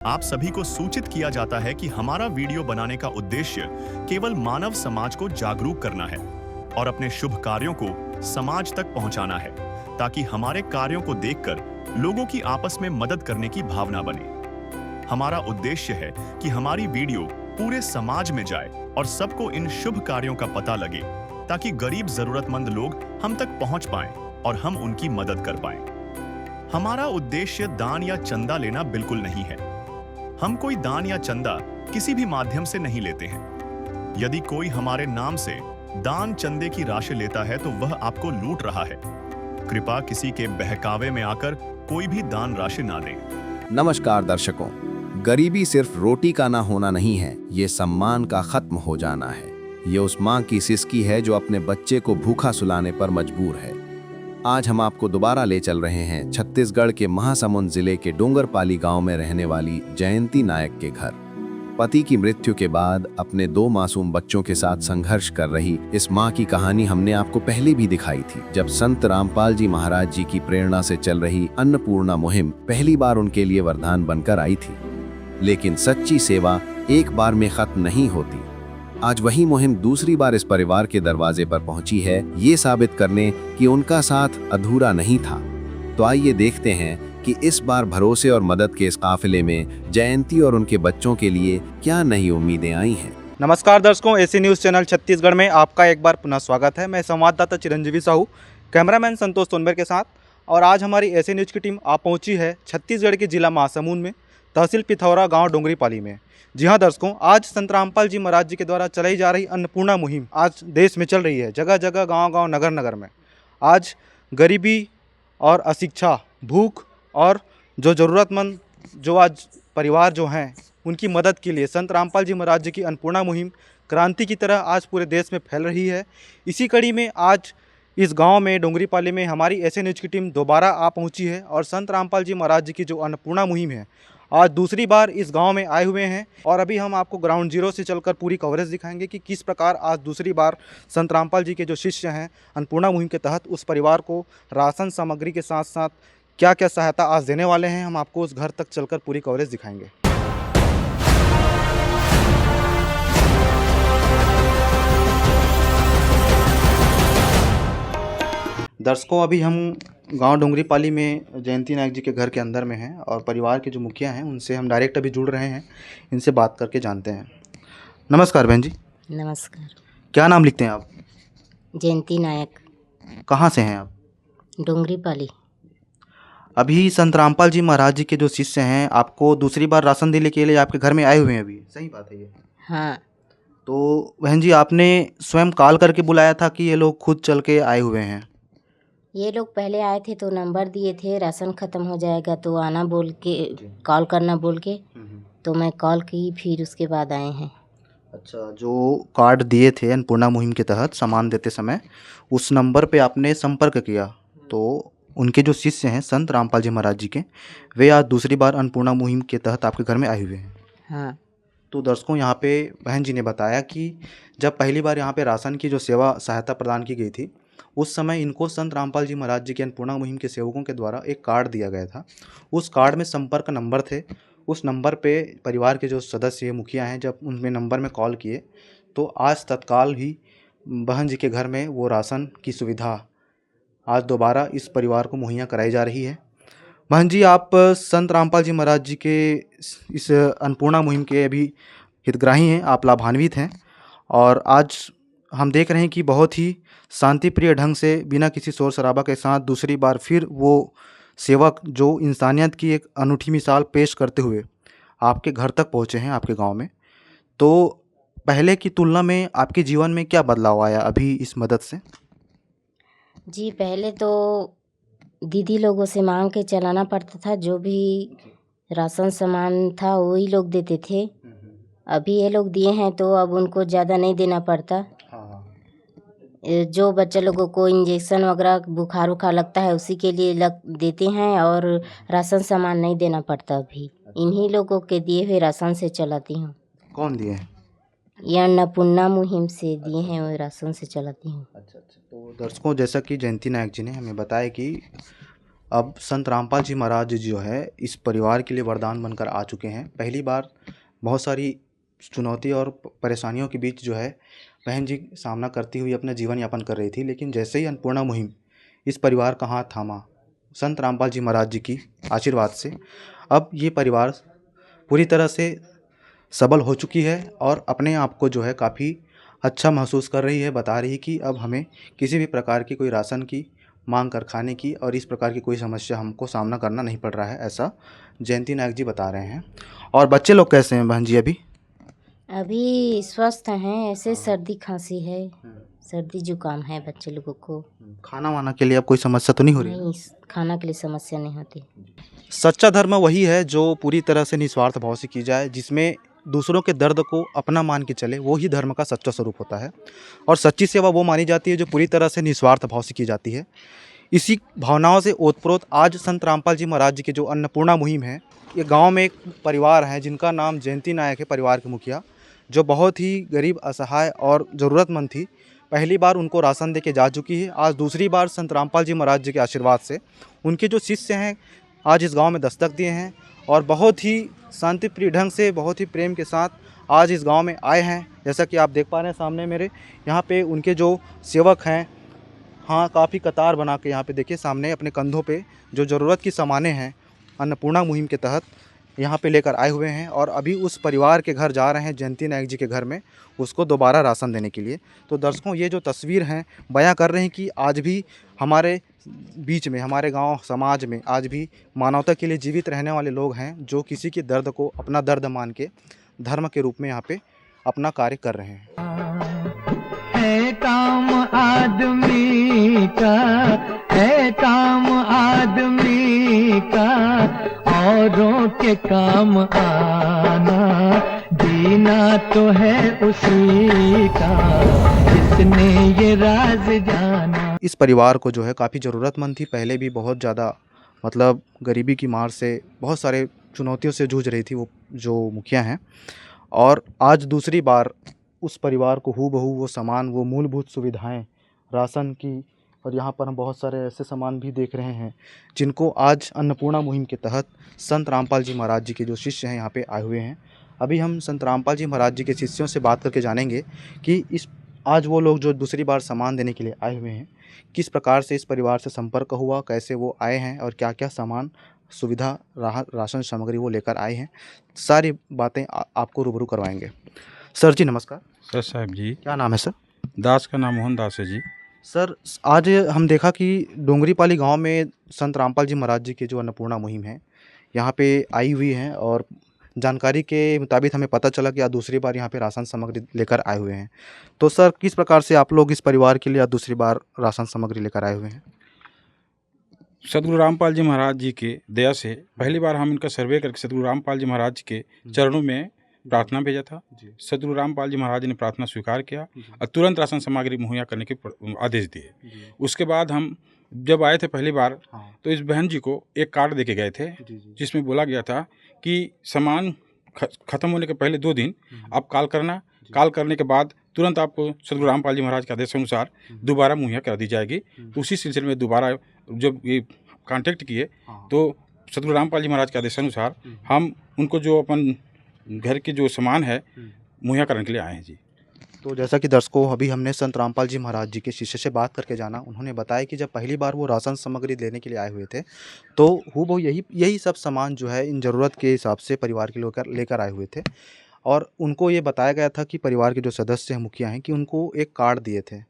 आप सभी को सूचित किया जाता है कि हमारा वीडियो बनाने का उद्देश्य केवल मानव समाज को जागरूक करना है और अपने शुभ कार्यों को समाज तक पहुंचाना है, ताकि हमारे कार्यों को देखकर लोगों की आपस में मदद करने की भावना बने। हमारा उद्देश्य है कि हमारी वीडियो पूरे समाज में जाए और सबको इन शुभ कार्यों का पता लगे, ताकि गरीब जरूरतमंद लोग हम तक पहुंच पाएं और हम उनकी मदद कर पाएं। हमारा उद्देश्य दान या चंदा लेना बिल्कुल नहीं है। हम कोई दान या चंदा किसी भी माध्यम से नहीं लेते हैं। यदि कोई हमारे नाम से दान चंदे की राशि लेता है तो वह आपको लूट रहा है। कृपया किसी के बहकावे में आकर कोई भी दान राशि ना दें। नमस्कार दर्शकों, गरीबी सिर्फ रोटी का ना होना नहीं है, ये सम्मान का खत्म हो जाना है। ये उस माँ की सिसकी है जो अपने बच्चे को भूखा सुलाने पर मजबूर है। आज हम आपको दोबारा ले चल रहे हैं छत्तीसगढ़ के महासमुंद जिले के डोंगरपाली गांव में रहने वाली जयंती नायक के घर। पति की मृत्यु के बाद अपने 2 मासूम बच्चों के साथ संघर्ष कर रही इस मां की कहानी हमने आपको पहले भी दिखाई थी, जब संत रामपाल जी महाराज जी की प्रेरणा से चल रही अन्नपूर्णा मुहिम पहली बार उनके लिए वरदान बनकर आई थी। लेकिन सच्ची सेवा एक बार में खत्म नहीं होती। आज वही मुहिम दूसरी बार इस परिवार के दरवाजे पर पहुंची है, ये साबित करने कि उनका साथ अधूरा नहीं था। तो आइए देखते हैं कि इस बार भरोसे और मदद के इस काफिले में जयंती और उनके बच्चों के लिए क्या नई उम्मीदें आई हैं। नमस्कार दर्शकों, एसी न्यूज़ चैनल छत्तीसगढ़ में आपका एक बार पुनः स्वागत है। मैं संवाददाता चिरंजीवी साहू, कैमरामैन संतोष तोनबेर के साथ। और आज हमारी एसी न्यूज़ की टीम आ पहुंची है छत्तीसगढ़ के जिला महासमुंद में, तहसील पिथौरा, गांव डोंगरीपाली में। जी हाँ दर्शकों, आज संत रामपाल जी महाराज जी के द्वारा चलाई जा रही अन्नपूर्णा मुहिम आज देश में चल रही है, जगह जगह, गांव गांव, नगर नगर में। आज गरीबी और अशिक्षा, भूख और जो ज़रूरतमंद जो आज परिवार जो हैं, उनकी मदद के लिए संत रामपाल जी महाराज जी की अन्नपूर्णा मुहिम क्रांति की तरह आज पूरे देश में फैल रही है। इसी कड़ी में आज इस गांव में डोंगरीपाली में हमारी एसी न्यूज़ की टीम दोबारा आ पहुंची है और संत रामपाल जी महाराज जी की जो अन्नपूर्णा मुहिम है, आज दूसरी बार इस गांव में आए हुए हैं। और अभी हम आपको ग्राउंड जीरो से चलकर पूरी कवरेज दिखाएंगे कि किस प्रकार आज दूसरी बार संत रामपाल जी के जो शिष्य हैं, अन्नपूर्णा मुहिम के तहत उस परिवार को राशन सामग्री के साथ साथ क्या क्या सहायता आज देने वाले हैं। हम आपको उस घर तक चलकर पूरी कवरेज दिखाएंगे। दर्शकों, अभी हम गांव डोंगरीपाली में जयंती नायक जी के घर के अंदर में हैं और परिवार के जो मुखिया हैं उनसे हम डायरेक्ट अभी जुड़ रहे हैं, इनसे बात करके जानते हैं। नमस्कार बहन जी। नमस्कार। क्या नाम लिखते हैं आप? जयंती नायक। कहाँ से हैं आप? डोंगरीपाली। अभी संत रामपाल जी महाराज जी के जो शिष्य हैं आपको दूसरी बार राशन देने के लिए आपके घर में आए हुए हैं अभी, सही बात है ये? हाँ। तो बहन जी, आपने स्वयं कॉल करके बुलाया था कि ये लोग खुद चल के आए हुए हैं? ये लोग पहले आए थे तो नंबर दिए थे, राशन ख़त्म हो जाएगा तो आना बोल के, कॉल करना बोल के, तो मैं कॉल की, फिर उसके बाद आए हैं। अच्छा, जो कार्ड दिए थे अन्नपूर्णा मुहिम के तहत सामान देते समय, उस नंबर पे आपने संपर्क किया तो उनके जो शिष्य हैं संत रामपाल जी महाराज जी के, वे आज दूसरी बार अन्नपूर्णा मुहिम के तहत आपके घर में आए हुए हैं। हाँ। तो दर्शकों, यहाँ पे बहन जी ने बताया कि जब पहली बार यहाँ पे राशन की जो सेवा सहायता प्रदान की गई थी, उस समय इनको संत रामपाल जी महाराज जी के अन्नपूर्णा मुहिम के सेवकों के द्वारा एक कार्ड दिया गया था। उस कार्ड में संपर्क नंबर थे। उस नंबर पे परिवार के जो सदस्य मुखिया हैं, जब उनमें नंबर में कॉल किए तो आज तत्काल ही बहन जी के घर में वो राशन की सुविधा आज दोबारा इस परिवार को मुहैया कराई जा रही है। बहन जी, आप संत रामपाल जी महाराज जी के इस अन्नपूर्णा मुहिम के अभी हितग्राही हैं, आप लाभान्वित हैं। और आज हम देख रहे हैं कि बहुत ही शांतिप्रिय ढंग से, बिना किसी शोर शराबा के साथ दूसरी बार फिर वो सेवक जो इंसानियत की एक अनूठी मिसाल पेश करते हुए आपके घर तक पहुँचे हैं, आपके गांव में। तो पहले की तुलना में आपके जीवन में क्या बदलाव आया अभी इस मदद से? जी, पहले तो दीदी लोगों से मांग के चलाना पड़ता था, जो भी राशन सामान था वही लोग देते थे। अभी ये लोग दिए हैं तो अब उनको ज़्यादा नहीं देना पड़ता। जो बच्चे लोगों को इंजेक्शन वगैरह बुखार उखार लगता है उसी के लिए देते हैं, और राशन सामान नहीं देना पड़ता। अभी इन्हीं लोगों के दिए हुए राशन से चलाती हूँ। कौन दिए हैं? ये अन्नपूर्णा मुहिम से दिए हैं, वो राशन से चलाती हूँ। अच्छा। तो दर्शकों, जैसा कि जयंती नायक जी ने हमें बताया कि अब संत रामपाल जी महाराज जो है इस परिवार के लिए वरदान बनकर आ चुके हैं। पहली बार बहुत सारी चुनौती और परेशानियों के बीच जो है बहन जी सामना करती हुई अपना जीवन यापन कर रही थी, लेकिन जैसे ही अन्नपूर्णा मुहिम इस परिवार का हाथ थामा संत रामपाल जी महाराज जी की आशीर्वाद से, अब ये परिवार पूरी तरह से सबल हो चुकी है और अपने आप को जो है काफ़ी अच्छा महसूस कर रही है। बता रही कि अब हमें किसी भी प्रकार की कोई राशन की मांग कर खाने की और इस प्रकार की कोई समस्या हमको सामना करना नहीं पड़ रहा है, ऐसा जयंती नायक जी बता रहे हैं। और बच्चे लोग कैसे हैं बहन जी अभी? अभी स्वस्थ हैं, ऐसे सर्दी खांसी है, सर्दी जुकाम है बच्चे लोगों को। खाना वाना के लिए अब कोई समस्या तो नहीं हो रही? नहीं, खाना के लिए समस्या नहीं होती। सच्चा धर्म वही है जो पूरी तरह से निस्वार्थ भाव से की जाए, जिसमें दूसरों के दर्द को अपना मान के चले, वो ही धर्म का सच्चा स्वरूप होता है। और सच्ची सेवा वो मानी जाती है जो पूरी तरह से निस्वार्थ भाव से की जाती है। इसी भावनाओं से ओतप्रोत आज संत रामपाल जी महाराज जी की जो अन्नपूर्णा मुहिम है, ये गांव में एक परिवार है जिनका नाम जयंती नायक है, परिवार के मुखिया, जो बहुत ही गरीब, असहाय और ज़रूरतमंद थी। पहली बार उनको राशन दे के जा चुकी है। आज दूसरी बार संत रामपाल जी महाराज जी के आशीर्वाद से उनके जो शिष्य हैं आज इस गांव में दस्तक दिए हैं और बहुत ही शांतिप्रिय ढंग से, बहुत ही प्रेम के साथ आज इस गांव में आए हैं। जैसा कि आप देख पा रहे हैं सामने मेरे, यहाँ पे उनके जो सेवक हैं, हाँ, काफ़ी कतार बना के यहाँ पे देखिए सामने अपने कंधों पे जो ज़रूरत की सामानें हैं अन्नपूर्णा मुहिम के तहत यहाँ पे लेकर आए हुए हैं और अभी उस परिवार के घर जा रहे हैं, जयंती नायक जी के घर में, उसको दोबारा राशन देने के लिए। तो दर्शकों, ये जो तस्वीर हैं बयां कर रहे हैं कि आज भी हमारे बीच में, हमारे गांव समाज में आज भी मानवता के लिए जीवित रहने वाले लोग हैं जो किसी के दर्द को अपना दर्द मान के धर्म के रूप में यहाँ पे अपना कार्य कर रहे हैं। है काम आदमी का, है काम आदमी का, औरों के काम आना, जीना तो है उसी का, जिसने ये राज जाना। इस परिवार को जो है काफ़ी ज़रूरतमंद थी, पहले भी बहुत ज़्यादा मतलब गरीबी की मार से बहुत सारे चुनौतियों से जूझ रही थी वो जो मुखिया हैं, और आज दूसरी बार उस परिवार को हूबहू वो सामान, वो मूलभूत सुविधाएं राशन की, और यहाँ पर हम बहुत सारे ऐसे सामान भी देख रहे हैं जिनको आज अन्नपूर्णा मुहिम के तहत संत रामपाल जी महाराज जी के जो शिष्य हैं यहाँ पे आए हुए हैं। अभी हम संत रामपाल जी महाराज जी के शिष्यों से बात करके जानेंगे कि इस आज वो लोग जो दूसरी बार सामान देने के लिए आए हुए हैं, किस प्रकार से इस परिवार से संपर्क हुआ, कैसे वो आए हैं और क्या क्या सामान, सुविधा, राशन सामग्री वो लेकर आए हैं, सारी बातें आपको रूबरू करवाएंगे। सर जी नमस्कार। सर साहब जी, क्या नाम है सर? दास का नाम मोहन दास है जी। सर, आज हम देखा कि डोंगरीपाली गांव में संत रामपाल जी महाराज जी की जो अन्नपूर्णा मुहिम है यहाँ पे आई हुई हैं, और जानकारी के मुताबिक हमें पता चला कि आज दूसरी बार यहाँ पे राशन सामग्री लेकर आए हुए हैं। तो सर, किस प्रकार से आप लोग इस परिवार के लिए आज दूसरी बार राशन सामग्री लेकर आए हुए हैं? सदगुरु रामपाल जी महाराज जी के दया से पहली बार हम इनका सर्वे करके सदगुरु रामपाल जी महाराज के चरणों में प्रार्थना भेजा था। सदगुरु रामपाल जी महाराज ने प्रार्थना स्वीकार किया और तुरंत राशन सामग्री मुहैया करने के आदेश दिए। उसके बाद हम जब आए थे पहली बार, तो इस बहन जी को एक कार्ड देके गए थे जिसमें बोला गया था कि सामान खत्म होने के पहले 2 दिन आप कॉल करना, कॉल करने के बाद तुरंत आपको सदगुरु रामपाल जी महाराज के आदेश अनुसार दोबारा मुहैया कर दी जाएगी। उसी सिलसिले में दोबारा जब ये कांटेक्ट किए तो सदगुरु रामपाल जी महाराज के आदेश अनुसार हम उनको जो अपन घर के जो सामान है मुहैया करने के लिए आए हैं जी। तो जैसा कि दर्शकों, अभी हमने संत रामपाल जी महाराज जी के शिष्य से बात करके जाना, उन्होंने बताया कि जब पहली बार वो राशन सामग्री लेने के लिए आए हुए थे तो हूबहू यही सब सामान जो है इन ज़रूरत के हिसाब से परिवार के लेकर आए हुए थे, और उनको ये बताया गया था कि परिवार के जो सदस्य हैं, मुखिया हैं, कि उनको एक कार्ड दिए थे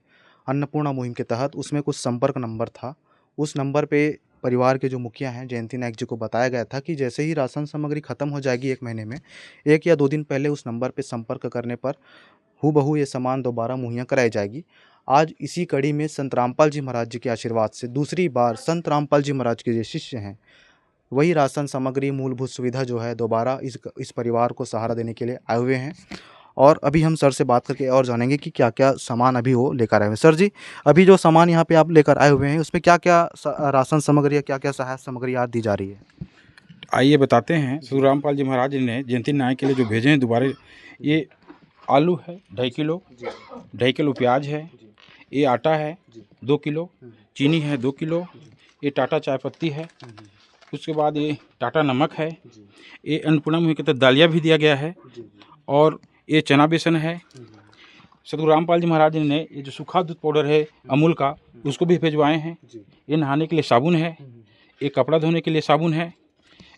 अन्नपूर्णा मुहिम के तहत, उसमें कुछ संपर्क नंबर था। उस नंबर पे परिवार के जो मुखिया हैं जयंती नायक जी को बताया गया था कि जैसे ही राशन सामग्री ख़त्म हो जाएगी 1 महीने में, 1 या 2 दिन पहले उस नंबर पे संपर्क करने पर हूबहू ये सामान दोबारा मुहैया कराई जाएगी। आज इसी कड़ी में संत रामपाल जी महाराज जी के आशीर्वाद से दूसरी बार संत रामपाल जी महाराज के जो शिष्य हैं वही राशन सामग्री, मूलभूत सुविधा जो है दोबारा इस परिवार को सहारा देने के लिए आए हुए हैं। और अभी हम सर से बात करके और जानेंगे कि क्या क्या सामान अभी वो लेकर आए हुए हैं। सर जी, अभी जो सामान यहाँ पे आप लेकर आए हुए हैं उसमें क्या क्या राशन सामग्री या क्या क्या सहायक सामग्री आज दी जा रही है? आइए बताते हैं। सदगुरु रामपाल जी महाराज ने जयंती नायक के लिए जो भेजे हैं दोबारा, ये आलू है 2.5 किलो, 2.5 किलो प्याज है, ये आटा है 2 किलो, चीनी है 2 किलो, ये टाटा चाय पत्ती है, उसके बाद ये टाटा नमक है, ये अन्नपूर्णा मुहिम के तहत दालिया भी दिया गया है, और ये चना बेसन है। सतगुरु रामपाल जी महाराज ने ये जो सूखा दूध पाउडर है अमूल का, उसको भी भिजवाए हैं। ये नहाने के लिए साबुन है, ये कपड़ा धोने के लिए साबुन है,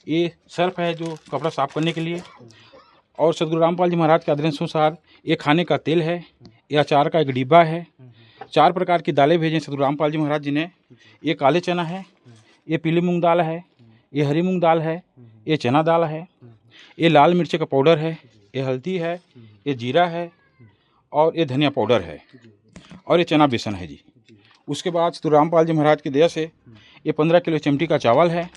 ये सर्फ है जो कपड़ा साफ करने के लिए, और सतगुरु रामपाल जी महाराज के आदेशानुसार ये खाने का तेल है, ये अचार का एक डिब्बा है। 4 प्रकार की दालें भेजें सतगुरु रामपाल जी महाराज जी ने। ये काले चना है, ये पीली मूंग दाल है, ये हरी मूंग दाल है, ये चना दाल है, ये लाल मिर्च का पाउडर है, ये हल्दी है, ये जीरा है, और ये धनिया पाउडर है, और ये चना बेसन है जी। उसके बाद सतगुरु रामपाल जी महाराज की दया से ये 15 किलो चमटी का चावल है,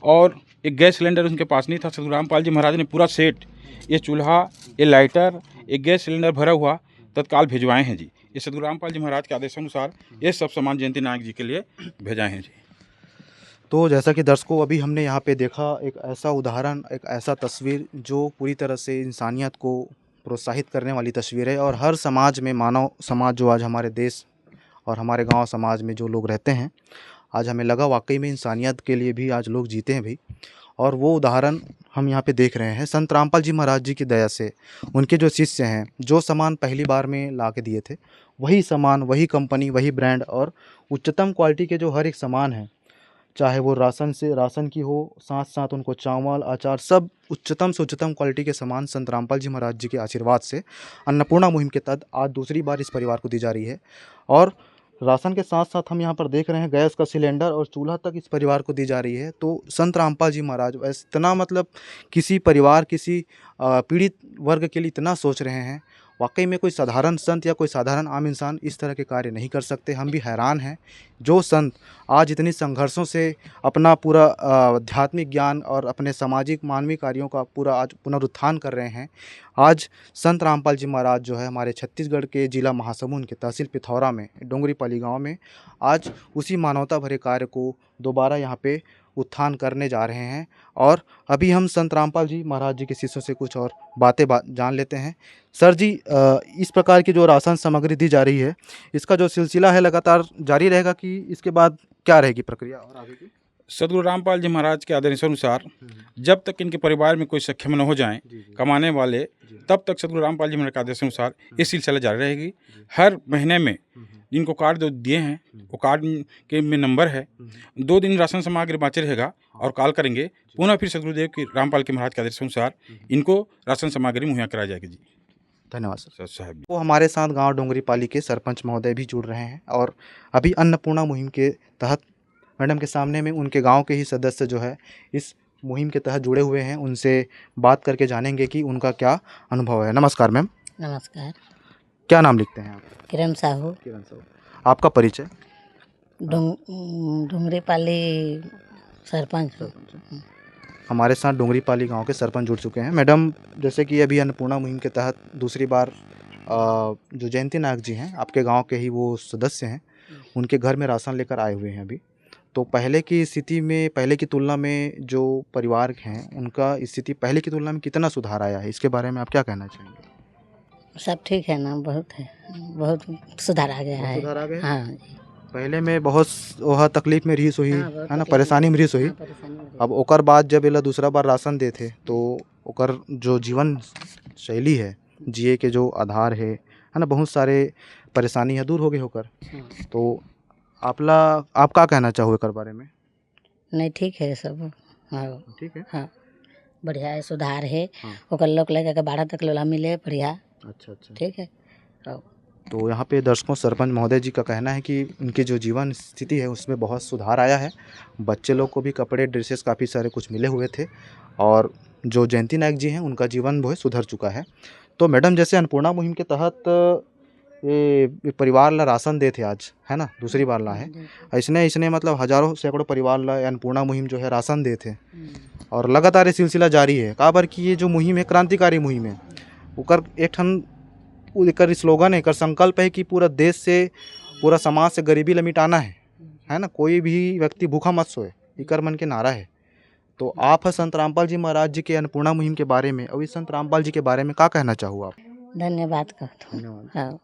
और एक गैस सिलेंडर उनके पास नहीं था। सतगुरु रामपाल जी महाराज ने पूरा सेट, ये चूल्हा, ये लाइटर, एक गैस सिलेंडर भरा हुआ तत्काल भिजवाए हैं जी। ये सतगुरु रामपाल जी महाराज के आदेशानुसार ये सब सामान जयंती नायक जी के लिए भेजाए हैं जी। तो जैसा कि दर्शकों अभी हमने यहाँ पे देखा एक ऐसा उदाहरण, एक ऐसा तस्वीर जो पूरी तरह से इंसानियत को प्रोत्साहित करने वाली तस्वीर है। और हर समाज में, मानव समाज जो आज हमारे देश और हमारे गांव समाज में जो लोग रहते हैं, आज हमें लगा वाकई में इंसानियत के लिए भी आज लोग जीते हैं भाई। और वो उदाहरण हम यहाँ पे देख रहे हैं संत रामपाल जी महाराज जी की दया से। उनके जो शिष्य हैं, जो सामान पहली बार में ला के दिए थे, वही सामान, वही कंपनी, वही ब्रांड और उच्चतम क्वालिटी के जो हर एक सामान है, चाहे वो राशन की हो, साथ साथ उनको चावल, अचार, सब उच्चतम से उच्चतम क्वालिटी के सामान संत रामपाल जी महाराज जी के आशीर्वाद से अन्नपूर्णा मुहिम के तहत आज दूसरी बार इस परिवार को दी जा रही है। और राशन के साथ साथ हम यहाँ पर देख रहे हैं गैस का सिलेंडर और चूल्हा तक इस परिवार को दी जा रही है। तो संत रामपाल जी महाराज इतना, मतलब किसी परिवार, किसी पीड़ित वर्ग के लिए इतना सोच रहे हैं। वाकई में कोई साधारण संत या कोई साधारण आम इंसान इस तरह के कार्य नहीं कर सकते। हम भी हैरान हैं, जो संत आज इतनी संघर्षों से अपना पूरा आध्यात्मिक ज्ञान और अपने सामाजिक मानवीय कार्यों का पूरा आज पुनरुत्थान कर रहे हैं। आज संत रामपाल जी महाराज जो है हमारे छत्तीसगढ़ के जिला महासमुंद के तहसील पिथौरा में डोंगरीपाली गांव में आज उसी मानवता भरे कार्य को दोबारा यहाँ पे उत्थान करने जा रहे हैं। और अभी हम संत रामपाल जी महाराज जी के शिष्यों से कुछ और बातें जान लेते हैं। सर जी, इस प्रकार की जो राशन सामग्री दी जा रही है, इसका जो सिलसिला है लगातार जारी रहेगा कि इसके बाद क्या रहेगी प्रक्रिया और आगे की? सतगुरु रामपाल जी महाराज के आदेशानुसार जब तक इनके परिवार में कोई सक्षम न हो जाएं कमाने वाले, तब तक सतगुरु रामपाल जी महाराज के आदेशानुसार ये सिलसिला जारी रहेगी। हर महीने में जिनको कार्ड दिए हैं, वो कार्ड के में नंबर है, 2 दिन राशन सामग्री बाँचे रहेगा और कॉल करेंगे, पुनः फिर सतगुरुदेव की रामपाल के महाराज के आदेशानुसार इनको राशन सामग्री मुहैया कराई जाएगी जी। धन्यवाद सर। साहब, वो हमारे साथ गांव डोंगरीपाली के सरपंच महोदय भी जुड़ रहे हैं और अभी अन्नपूर्णा मुहिम के तहत मैडम के सामने में उनके गांव के ही सदस्य जो है इस मुहिम के तहत जुड़े हुए हैं, उनसे बात करके जानेंगे कि उनका क्या अनुभव है। नमस्कार मैम। नमस्कार। क्या नाम लिखते हैं आप? किरण साहू। किरण साहू। आपका परिचय? डोंगरीपाली सरपंच। हमारे साथ डोंगरीपाली गांव के सरपंच जुड़ चुके हैं। मैडम, जैसे कि अभी अन्नपूर्णा मुहिम के तहत दूसरी बार जो जयंती नायक जी हैं, आपके गांव के ही वो सदस्य हैं, उनके घर में राशन लेकर आए हुए हैं अभी। तो पहले की स्थिति में, पहले की तुलना में जो परिवार हैं उनका स्थिति पहले की तुलना में कितना सुधार आया है, इसके बारे में आप क्या कहना चाहेंगे? सब ठीक है ना, बहुत है, बहुत सुधार आ गया है। सुधार आ गया? हाँ। पहले में बहुत वह तकलीफ में रही सोही, हाँ, है ना, परेशानी में रही सोही। हाँ, परेशानी हो रही। अब ओकर बाद जब एला दूसरा बार राशन दे थे तो ओकर जो जीवन शैली है, जिए के जो आधार है ना, बहुत सारे परेशानी है दूर हो गए होकर। हाँ। तो आप क्या कहना चाहो एकर बारे में? नहीं, ठीक है सब। हाँ ठीक है। हाँ, बढ़िया है, सुधार है। हाँ। ओकर लोग लगे के 12 तक लोला मिले, बढ़िया। अच्छा अच्छा। ठीक है। हाँ। तो यहाँ पे दर्शकों, सरपंच महोदय जी का कहना है कि उनकी जो जीवन स्थिति है उसमें बहुत सुधार आया है। बच्चे लोग को भी कपड़े, ड्रेसेस काफ़ी सारे कुछ मिले हुए थे और जो जयंती नायक जी हैं उनका जीवन बहुत सुधर चुका है। तो मैडम, जैसे अन्नपूर्णा मुहिम के तहत ये परिवार ला राशन दे थे आज, है ना, दूसरी बार ला है। ऐसने मतलब हज़ारों सैकड़ों परिवार ला अन्नपूर्णा मुहिम जो है राशन दे थे और लगातार ये सिलसिला जारी है। काबर कि ये जो मुहिम है क्रांतिकारी मुहिम है। ओकर एक ठन एकर स्लोगन है, एकर संकल्प है कि पूरा देश से, पूरा समाज से गरीबी ला मिटाना है ना, कोई भी व्यक्ति भूखा मत सोए, एकर मन के नारा है। तो आप संत रामपाल जी महाराज जी के अन्नपूर्णा मुहिम के बारे में और इस संत रामपाल जी के बारे में क्या कहना चाहो आप? धन्यवाद कहता हूँ। धन्यवाद। हाँ।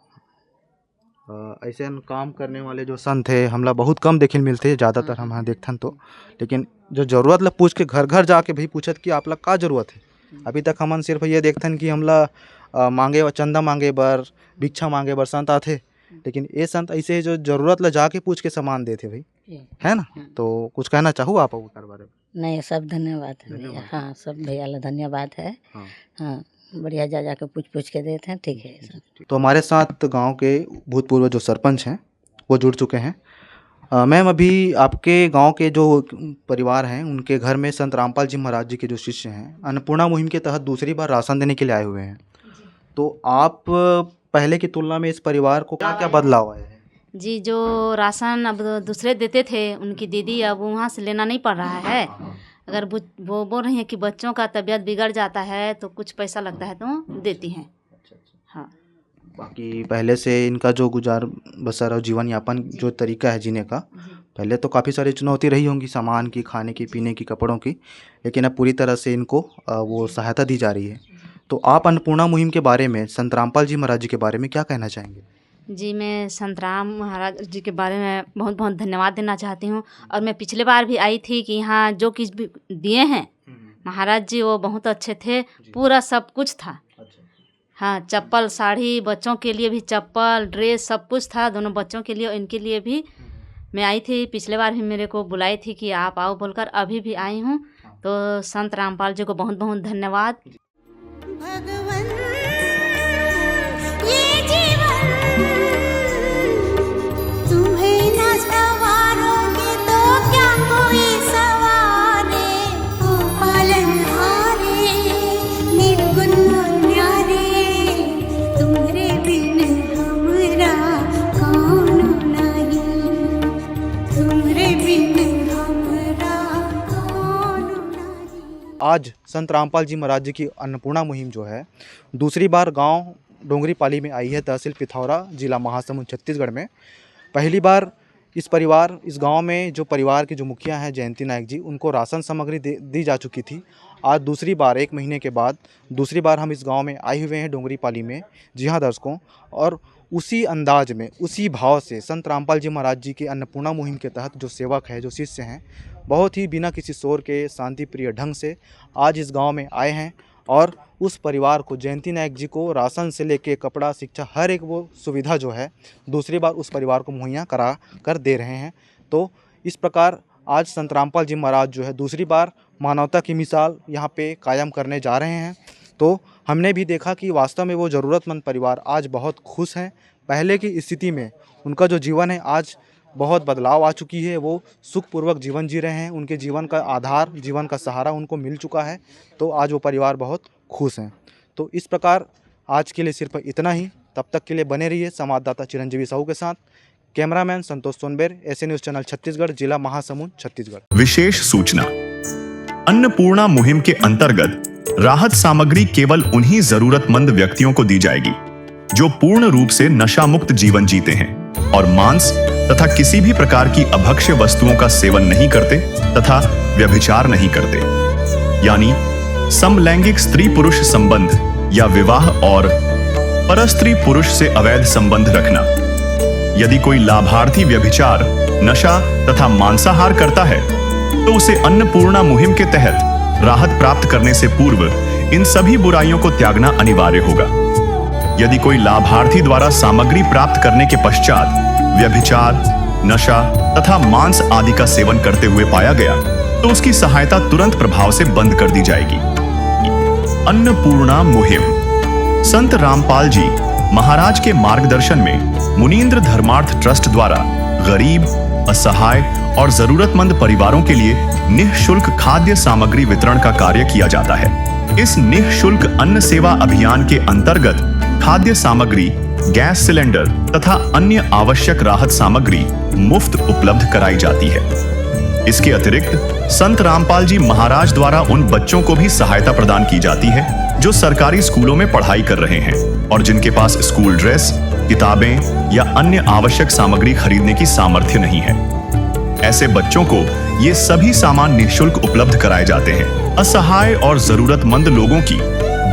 ऐसे हम काम करने वाले जो संत है हमला बहुत कम देखे मिलते हैं, ज़्यादातर हम यहाँ देखथन तो। लेकिन जो ज़रूरत ला पूछ के घर घर जाके भी पूछत कि आप ला का ज़रूरत है। अभी तक हमन सिर्फ ये देखथन कि हमला मांगे चंदा मांगे बर, भिक्षा मांगे बर संत आथे, लेकिन ये संत ऐसे जो ज़रूरत ला जाके पूछ के सामान देते भाई, है ना। तो कुछ कहना चाहूँ आप उनके बारे में? नहीं, सब धन्यवाद है भैया। हाँ, सब भैया ला धन्यवाद है। हाँ, बढ़िया जा के पूछ के देते हैं, ठीक है सब। तो हमारे साथ गांव के भूतपूर्व जो सरपंच हैं वो जुड़ चुके हैं। मैम, अभी आपके गांव के जो परिवार हैं उनके घर में संत रामपाल जी महाराज जी के जो शिष्य हैं अन्नपूर्णा मुहिम के तहत दूसरी बार राशन देने के लिए आए हुए हैं। तो आप पहले की तुलना में इस परिवार को क्या क्या बदलाव आया है? जी, जो राशन अब दूसरे देते थे उनकी दीदी अब वहाँ से लेना नहीं पड़ रहा है। अगर वो बोल रही हैं कि बच्चों का तबीयत बिगड़ जाता है तो कुछ पैसा लगता है तो देती हैं। हाँ, बाकी पहले से इनका जो गुजार बसर और जीवन यापन जो तरीका है जीने का, पहले तो काफ़ी सारी चुनौती रही होंगी, सामान की, खाने की, पीने की, कपड़ों की, लेकिन अब पूरी तरह से इनको वो सहायता दी जा रही है। तो आप अन्नपूर्णा मुहिम के बारे में, संत रामपाल जी महाराज जी के बारे में क्या कहना चाहेंगे? जी, मैं संत राम महाराज जी के बारे में बहुत बहुत धन्यवाद देना चाहती हूँ। और मैं पिछले बार भी आई थी कि यहाँ जो कुछ भी दिए हैं महाराज जी वो बहुत अच्छे थे, पूरा सब कुछ था। हाँ, चप्पल, साड़ी, बच्चों के लिए भी चप्पल, ड्रेस, सब कुछ था, दोनों बच्चों के लिए और इनके लिए भी। मैं आई थी पिछले बार भी, मेरे को बुलाई थी कि आप आओ बोलकर, अभी भी आई हूँ। तो संत रामपाल जी को बहुत बहुत धन्यवाद। भगवन ये जीवन तुम्हें न सवारोगे तो क्या कोई सवारे, ओ पालनहारे निर्गुण न्यारे, तुम्हारे बिन हमरा कौन नहीं, तुम्हारे बिन हमरा कौन नहीं। आज संत रामपाल जी महाराज जी की अन्नपूर्णा मुहिम जो है दूसरी बार गांव डोंगरीपाली में आई है, तहसील पिथौरा, जिला महासमुंद, छत्तीसगढ़ में। पहली बार इस गांव में जो परिवार के जो मुखिया हैं जयंती नायक जी, उनको राशन सामग्री दी जा चुकी थी। आज दूसरी बार 1 महीने के बाद दूसरी बार हम इस गांव में आए हुए हैं डोंगरीपाली में। जी हाँ दर्शकों, और उसी अंदाज में, उसी भाव से संत रामपाल जी महाराज जी की अन्नपूर्णा मुहिम के तहत जो सेवक है, जो शिष्य हैं, बहुत ही बिना किसी शोर के शांति प्रिय ढंग से आज इस गांव में आए हैं और उस परिवार को, जयंती नायक जी को, राशन से लेके कपड़ा, शिक्षा, हर एक वो सुविधा जो है दूसरी बार उस परिवार को मुहैया करा कर दे रहे हैं। तो इस प्रकार आज संत रामपाल जी महाराज जो है दूसरी बार मानवता की मिसाल यहाँ पे कायम करने जा रहे हैं। तो हमने भी देखा कि वास्तव में वो ज़रूरतमंद परिवार आज बहुत खुश हैं। पहले की स्थिति में उनका जो जीवन है आज बहुत बदलाव आ चुकी है, वो सुखपूर्वक जीवन जी रहे हैं, उनके जीवन का आधार, जीवन का सहारा उनको मिल चुका है। तो आज वो परिवार बहुत खुश हैं। तो इस प्रकार आज के लिए सिर्फ इतना ही। तब तक के लिए बने रहिए संवाददाता चिरंजीवी साहू के साथ। कैमरामैन संतोष सोनबेर, ऐसे न्यूज़ चैनल छत्तीसगढ़, जिला महासमुंद, छत्तीसगढ़। विशेष सूचना, अन्नपूर्णा मुहिम के अंतर्गत राहत सामग्री केवल उन्हीं जरूरतमंद व्यक्तियों को दी जाएगी जो पूर्ण रूप से नशा मुक्त जीवन जीते हैं और मांस तथा किसी भी प्रकार की अभक्ष्य वस्तुओं का सेवन नहीं करते तथा व्यभिचार नहीं करते, यानी समलैंगिक स्त्री पुरुष संबंध या विवाह और परस्त्री पुरुष से अवैध संबंध रखना। यदि कोई लाभार्थी व्यभिचार, नशा तथा मांसाहार करता है तो उसे अन्नपूर्णा मुहिम के तहत राहत प्राप्त करने से पूर्व इन सभी बुराइयों को त्यागना अनिवार्य होगा। यदि कोई लाभार्थी द्वारा सामग्री प्राप्त करने के पश्चात व्यभिचार, नशा तथा मांस आदि का सेवन करते हुए पाया गया तो उसकी सहायता तुरंत प्रभाव से बंद कर दी जाएगी। अन्नपूर्णा मुहिम संत रामपाल जी महाराज के मार्गदर्शन में मुनीन्द्र धर्मार्थ ट्रस्ट द्वारा गरीब, असहाय और जरूरतमंद परिवारों के लिए निःशुल्क खाद्य सामग्री वितरण का कार्य किया जाता है। इस निःशुल्क अन्न सेवा अभियान के अंतर्गत खाद्य सामग्री, गैस सिलेंडर तथा अन्य आवश्यक राहत सामग्री मुफ्त उपलब्ध कराई जाती है। इसके अतिरिक्त संत रामपाल जी महाराज द्वारा उन बच्चों को भी सहायता प्रदान की जाती है जो सरकारी स्कूलों में पढ़ाई कर रहे हैं और जिनके पास स्कूल ड्रेस, किताबें या अन्य आवश्यक सामग्री खरीदने की सामर्थ्य नहीं है। ऐसे बच्चों को ये सभी सामान निःशुल्क उपलब्ध कराए जाते हैं। असहाय और जरूरतमंद लोगों की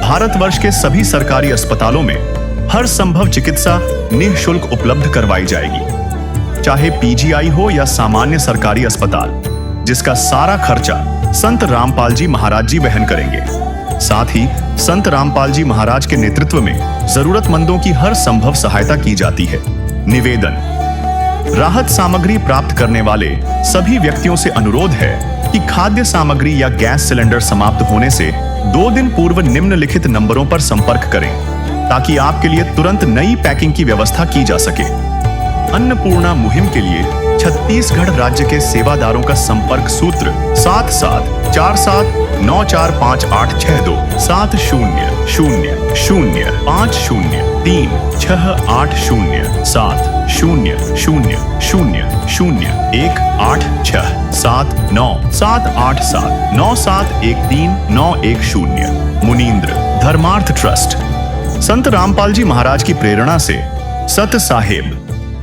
भारतवर्ष के सभी सरकारी अस्पतालों में हर संभव चिकित्सा निःशुल्क उपलब्ध करवाई जाएगी, चाहे पीजीआई हो या सामान्य सरकारी अस्पताल, जिसका सारा खर्चा संत रामपाल जी महाराज जी वहन करेंगे। साथ ही संत रामपाल जी महाराज के नेतृत्व में जरूरतमंदों की हर संभव सहायता की जाती है। निवेदन: राहत सामग्री प्राप्त करने वाले सभी व्यक्तियों से अनुरोध है कि खाद्य सामग्री या गैस सिलेंडर समाप्त होने से 2 दिन पूर्व निम्नलिखित नंबरों पर संपर्क करें, ताकि आपके लिए तुरंत नई पैकिंग की व्यवस्था की जा सके। अन्नपूर्णा मुहिम के लिए छत्तीसगढ़ राज्य के सेवादारों का संपर्क सूत्र 7747945862 70505008679787 मुनींद्र धर्मार्थ ट्रस्ट। संत रामपाल जी महाराज की प्रेरणा से सत साहेब